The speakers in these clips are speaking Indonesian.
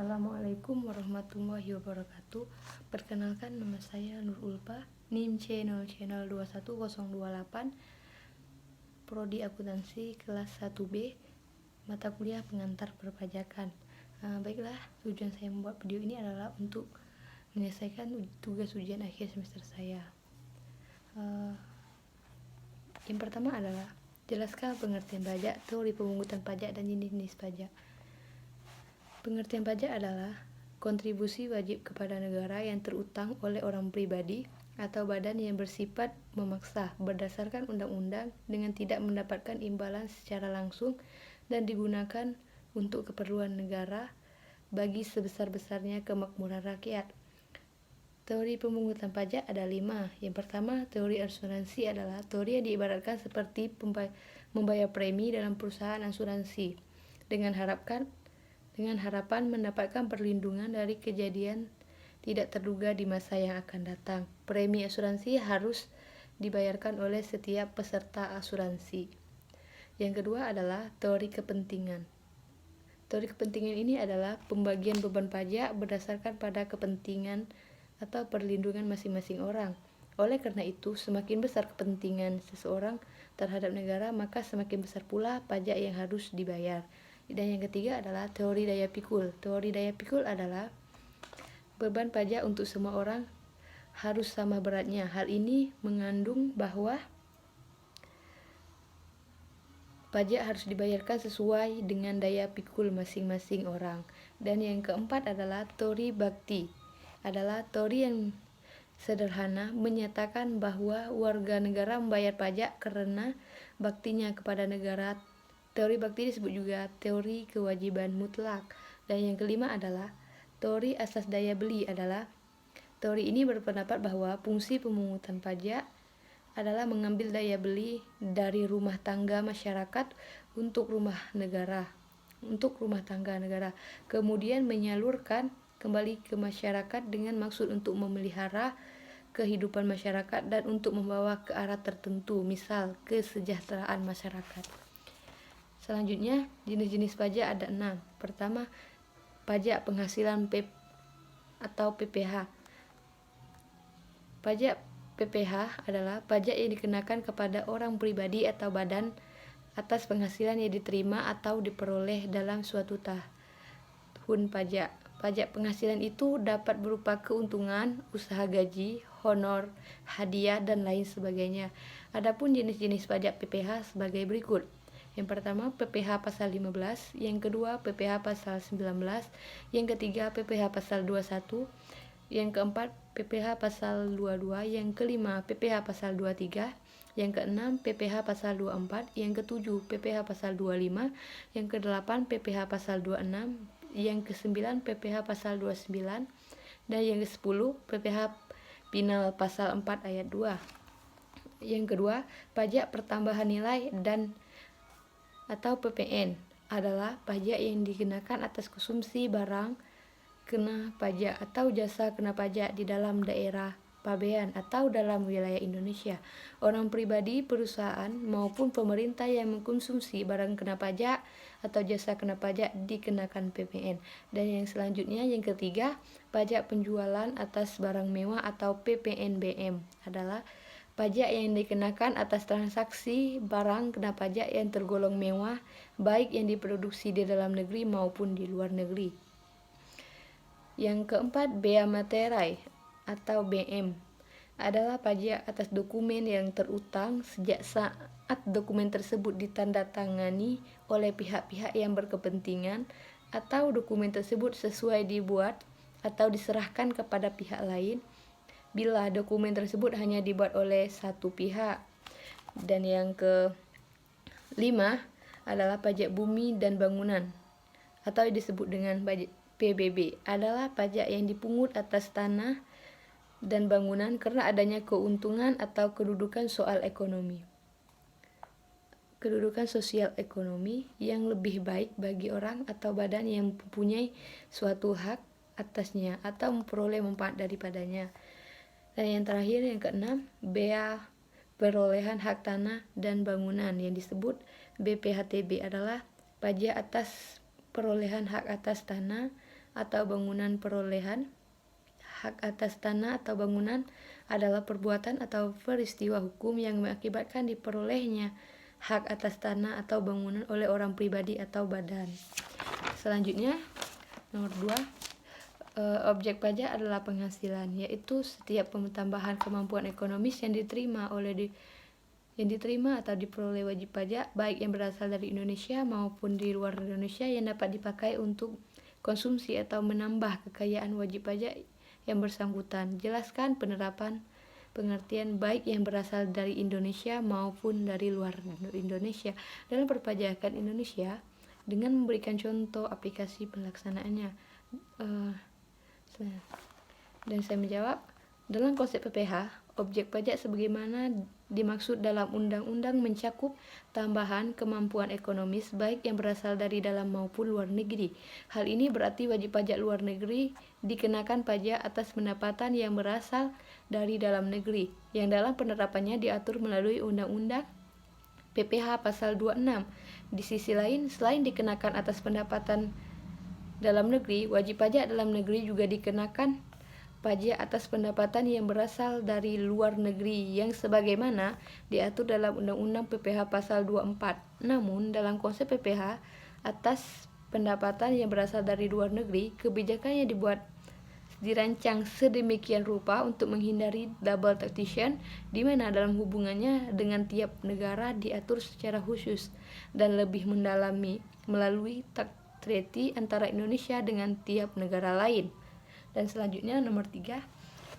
Assalamualaikum warahmatullahi wabarakatuh. Perkenalkan, nama saya Nur Ulfa, NIM channel 21028, Prodi Akuntansi kelas 1B, mata kuliah pengantar perpajakan. Baiklah, tujuan saya membuat video ini adalah untuk menyelesaikan tugas ujian akhir semester saya. Yang pertama adalah jelaskan pengertian pajak, teori pemungutan pajak, dan jenis-jenis pajak. Pengertian pajak adalah kontribusi wajib kepada negara yang terutang oleh orang pribadi atau badan yang bersifat memaksa berdasarkan undang-undang dengan tidak mendapatkan imbalan secara langsung dan digunakan untuk keperluan negara bagi sebesar-besarnya kemakmuran rakyat. Teori pemungutan pajak ada 5. Yang pertama, teori asuransi adalah teori yang diibaratkan seperti membayar premi dalam perusahaan asuransi dengan harapan mendapatkan perlindungan dari kejadian tidak terduga di masa yang akan datang. Premi asuransi harus dibayarkan oleh setiap peserta asuransi. Yang kedua adalah teori kepentingan. Teori kepentingan ini adalah pembagian beban pajak berdasarkan pada kepentingan atau perlindungan masing-masing orang. Oleh karena itu, semakin besar kepentingan seseorang terhadap negara, maka semakin besar pula pajak yang harus dibayar. Dan yang ketiga adalah teori daya pikul. Teori daya pikul adalah beban pajak untuk semua orang harus sama beratnya. Hal ini mengandung bahwa pajak harus dibayarkan sesuai dengan daya pikul masing-masing orang. Dan yang keempat adalah teori bakti. Adalah teori yang sederhana menyatakan bahwa warga negara membayar pajak karena baktinya kepada negara. Teori bakti disebut juga teori kewajiban mutlak. Dan yang kelima adalah teori asas daya beli. Adalah teori ini berpendapat bahwa fungsi pemungutan pajak adalah mengambil daya beli dari rumah tangga masyarakat untuk rumah tangga negara, kemudian menyalurkan kembali ke masyarakat dengan maksud untuk memelihara kehidupan masyarakat dan untuk membawa ke arah tertentu, misal kesejahteraan masyarakat. Selanjutnya, jenis-jenis pajak ada 6. Pertama, pajak penghasilan atau PPh. Pajak PPh adalah pajak yang dikenakan kepada orang pribadi atau badan atas penghasilan yang diterima atau diperoleh dalam suatu tahun pajak. Pajak penghasilan itu dapat berupa keuntungan, usaha gaji, honor, hadiah, dan lain sebagainya. Adapun jenis-jenis pajak PPh sebagai berikut. Yang pertama, PPh pasal 15, yang kedua PPh pasal 19, yang ketiga PPh pasal 21, yang keempat PPh pasal 22, yang kelima PPh pasal 23, yang keenam PPh pasal 24, yang ketujuh PPh pasal 25, yang kedelapan PPh pasal 26, yang kesembilan PPh pasal 29, dan yang ke-10 PPh Pinal pasal 4 ayat 2. Yang kedua, pajak pertambahan nilai dan atau PPN adalah pajak yang dikenakan atas konsumsi barang kena pajak atau jasa kena pajak di dalam daerah pabean atau dalam wilayah Indonesia. Orang pribadi, perusahaan, maupun pemerintah yang mengkonsumsi barang kena pajak atau jasa kena pajak dikenakan PPN. Dan yang selanjutnya, yang ketiga, pajak penjualan atas barang mewah atau PPNBM adalah pajak yang dikenakan atas transaksi barang kena pajak yang tergolong mewah, baik yang diproduksi di dalam negeri maupun di luar negeri. Yang keempat, bea materai atau BM adalah pajak atas dokumen yang terutang sejak saat dokumen tersebut ditandatangani oleh pihak-pihak yang berkepentingan atau dokumen tersebut sesuai dibuat atau diserahkan kepada pihak lain bila dokumen tersebut hanya dibuat oleh satu pihak. Dan yang kelima adalah pajak bumi dan bangunan atau disebut dengan pajak PBB, adalah pajak yang dipungut atas tanah dan bangunan karena adanya keuntungan atau kedudukan sosial ekonomi yang lebih baik bagi orang atau badan yang mempunyai suatu hak atasnya atau memperoleh manfaat daripadanya. Dan yang terakhir, yang keenam, bea perolehan hak tanah dan bangunan yang disebut BPHTB adalah pajak atas perolehan hak atas tanah, atau bangunan perolehan. Hak atas tanah atau bangunan adalah perbuatan atau peristiwa hukum yang mengakibatkan diperolehnya hak atas tanah atau bangunan oleh orang pribadi atau badan. Selanjutnya, nomor 2, objek pajak adalah penghasilan, yaitu setiap tambahan kemampuan ekonomis yang diterima atau diperoleh wajib pajak, baik yang berasal dari Indonesia maupun di luar Indonesia, yang dapat dipakai untuk konsumsi atau menambah kekayaan wajib pajak yang bersangkutan. Jelaskan pengertian baik yang berasal dari Indonesia maupun dari luar Indonesia dalam perpajakan Indonesia dengan memberikan contoh aplikasi pelaksanaannya. Dan saya menjawab, dalam konsep PPh, objek pajak sebagaimana dimaksud dalam undang-undang mencakup tambahan kemampuan ekonomis baik yang berasal dari dalam maupun luar negeri. Hal ini berarti wajib pajak luar negeri dikenakan pajak atas pendapatan yang berasal dari dalam negeri, yang dalam penerapannya diatur melalui Undang-Undang PPh pasal 26. Di sisi lain, selain dikenakan atas pendapatan dalam negeri, wajib pajak dalam negeri juga dikenakan pajak atas pendapatan yang berasal dari luar negeri yang sebagaimana diatur dalam Undang-Undang PPh pasal 24. Namun, dalam konsep PPh atas pendapatan yang berasal dari luar negeri, kebijakannya dirancang sedemikian rupa untuk menghindari double taxation, di mana dalam hubungannya dengan tiap negara diatur secara khusus dan lebih mendalami melalui tax treaty antara Indonesia dengan tiap negara lain. Dan selanjutnya nomor 3,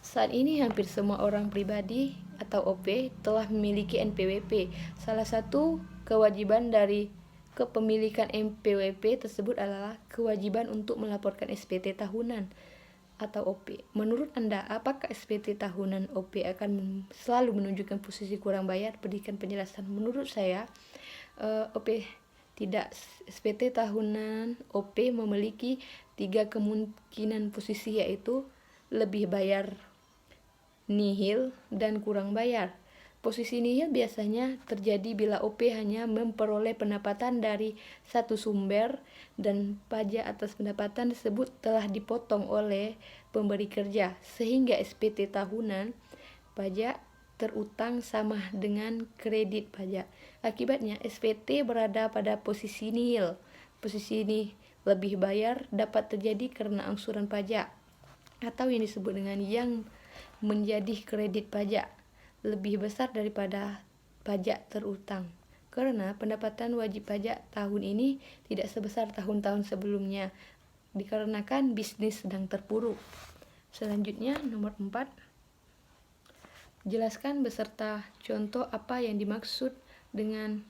saat ini hampir semua orang pribadi atau OP telah memiliki NPWP. Salah satu kewajiban dari kepemilikan NPWP tersebut adalah kewajiban untuk melaporkan SPT tahunan atau OP. Menurut Anda, apakah SPT tahunan OP akan selalu menunjukkan posisi kurang bayar? Berikan penjelasan. Menurut saya, OP tidak. SPT tahunan OP memiliki 3 kemungkinan posisi, yaitu lebih bayar, nihil, dan kurang bayar. Posisi nihil biasanya terjadi bila OP hanya memperoleh pendapatan dari satu sumber dan pajak atas pendapatan tersebut telah dipotong oleh pemberi kerja, sehingga SPT tahunan pajak terutang sama dengan kredit pajak. Akibatnya SPT berada pada posisi nihil. Posisi ini lebih bayar dapat terjadi karena angsuran pajak atau yang disebut dengan yang menjadi kredit pajak lebih besar daripada pajak terutang, karena pendapatan wajib pajak tahun ini tidak sebesar tahun-tahun sebelumnya dikarenakan bisnis sedang terpuruk. Selanjutnya nomor 4, jelaskan beserta contoh apa yang dimaksud dengan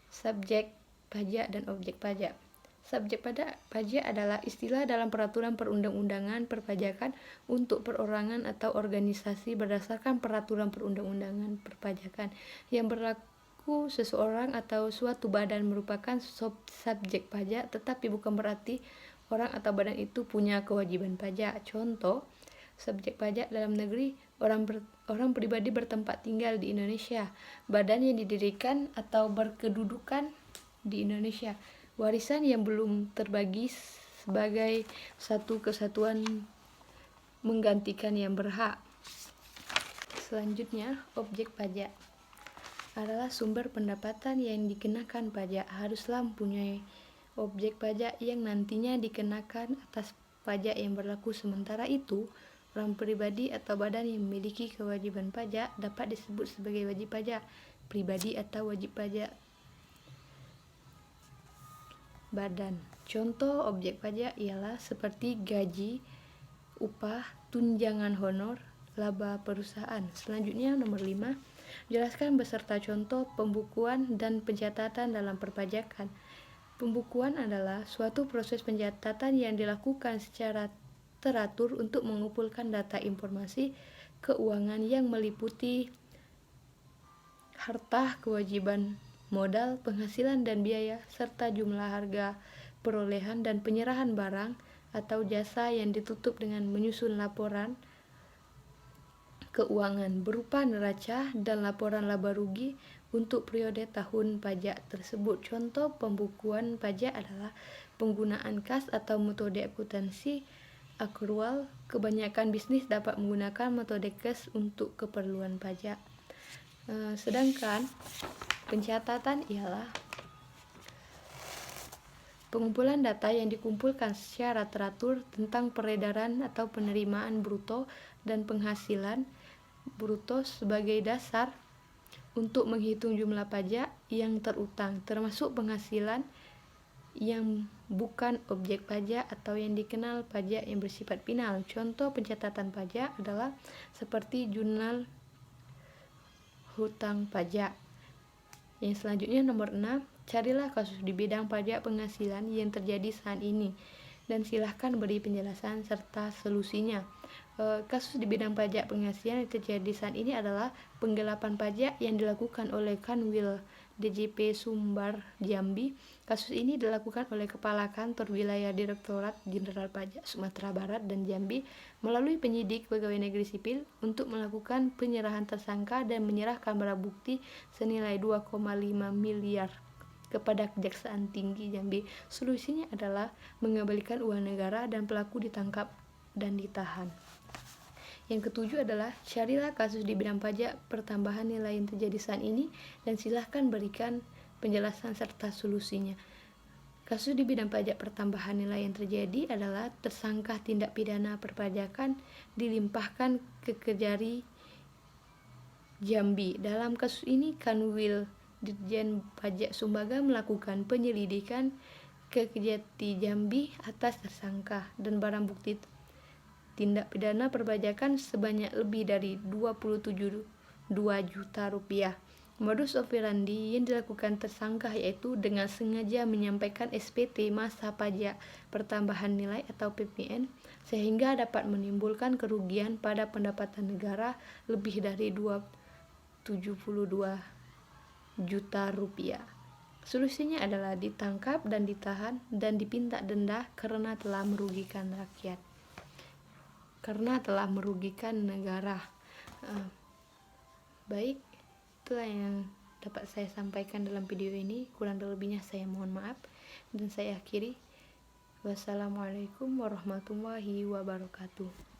subjek pajak dan objek pajak. Subjek pajak adalah istilah dalam peraturan perundang-undangan perpajakan untuk perorangan atau organisasi berdasarkan peraturan perundang-undangan perpajakan yang berlaku. Seseorang atau suatu badan merupakan subjek pajak, tetapi bukan berarti orang atau badan itu punya kewajiban pajak. Contoh, subjek pajak dalam negeri, orang pribadi bertempat tinggal di Indonesia, badan yang didirikan atau berkedudukan di Indonesia, warisan yang belum terbagi sebagai satu kesatuan menggantikan yang berhak. Selanjutnya, objek pajak adalah sumber pendapatan yang dikenakan pajak. Haruslah mempunyai objek pajak yang nantinya dikenakan atas pajak yang berlaku. Sementara itu, orang pribadi atau badan yang memiliki kewajiban pajak dapat disebut sebagai wajib pajak pribadi atau wajib pajak badan. Contoh objek pajak ialah seperti gaji, upah, tunjangan honor, laba perusahaan. Selanjutnya nomor 5, jelaskan beserta contoh pembukuan dan pencatatan dalam perpajakan. Pembukuan adalah suatu proses pencatatan yang dilakukan secara teratur untuk mengumpulkan data informasi keuangan yang meliputi harta, kewajiban, modal, penghasilan dan biaya, serta jumlah harga perolehan dan penyerahan barang atau jasa yang ditutup dengan menyusun laporan keuangan berupa neraca dan laporan laba rugi untuk periode tahun pajak tersebut. Contoh pembukuan pajak adalah penggunaan kas atau metode akuntansi akrual, kebanyakan bisnis dapat menggunakan metode kas untuk keperluan pajak. Sedangkan pencatatan ialah pengumpulan data yang dikumpulkan secara teratur tentang peredaran atau penerimaan bruto dan penghasilan bruto sebagai dasar untuk menghitung jumlah pajak yang terutang, termasuk penghasilan yang bukan objek pajak atau yang dikenal pajak yang bersifat final. Contoh pencatatan pajak adalah seperti jurnal hutang pajak. Yang selanjutnya nomor 6, carilah kasus di bidang pajak penghasilan yang terjadi saat ini dan silahkan beri penjelasan serta solusinya. Kasus di bidang pajak penghasilan yang terjadi saat ini adalah penggelapan pajak yang dilakukan oleh Kanwil DJP Sumbar Jambi. Kasus ini dilakukan oleh Kepala Kantor Wilayah Direktorat Jenderal Pajak Sumatera Barat dan Jambi melalui penyidik pegawai negeri sipil untuk melakukan penyerahan tersangka dan menyerahkan barang bukti senilai 2,5 miliar kepada Kejaksaan Tinggi Jambi. Solusinya adalah mengembalikan uang negara dan pelaku ditangkap dan ditahan. Yang ketujuh adalah carilah kasus di bidang pajak pertambahan nilai yang terjadi saat ini dan silahkan berikan penjelasan serta solusinya. Kasus di bidang pajak pertambahan nilai yang terjadi adalah tersangka tindak pidana perpajakan dilimpahkan ke Kejari Jambi. Dalam kasus ini Kanwil Ditjen Pajak Sumbaga melakukan penyelidikan ke Kejati Jambi atas tersangka dan barang bukti tindak pidana perpajakan sebanyak lebih dari 27,2 juta rupiah. Modus operandi yang dilakukan tersangka yaitu dengan sengaja menyampaikan SPT masa pajak pertambahan nilai atau PPN sehingga dapat menimbulkan kerugian pada pendapatan negara lebih dari 72 juta rupiah. Solusinya adalah ditangkap dan ditahan dan dipinta denda karena telah merugikan rakyat, karena telah merugikan negara. Baik, itulah yang dapat saya sampaikan dalam video ini. Kurang lebihnya saya mohon maaf dan saya akhiri. Wassalamualaikum warahmatullahi wabarakatuh.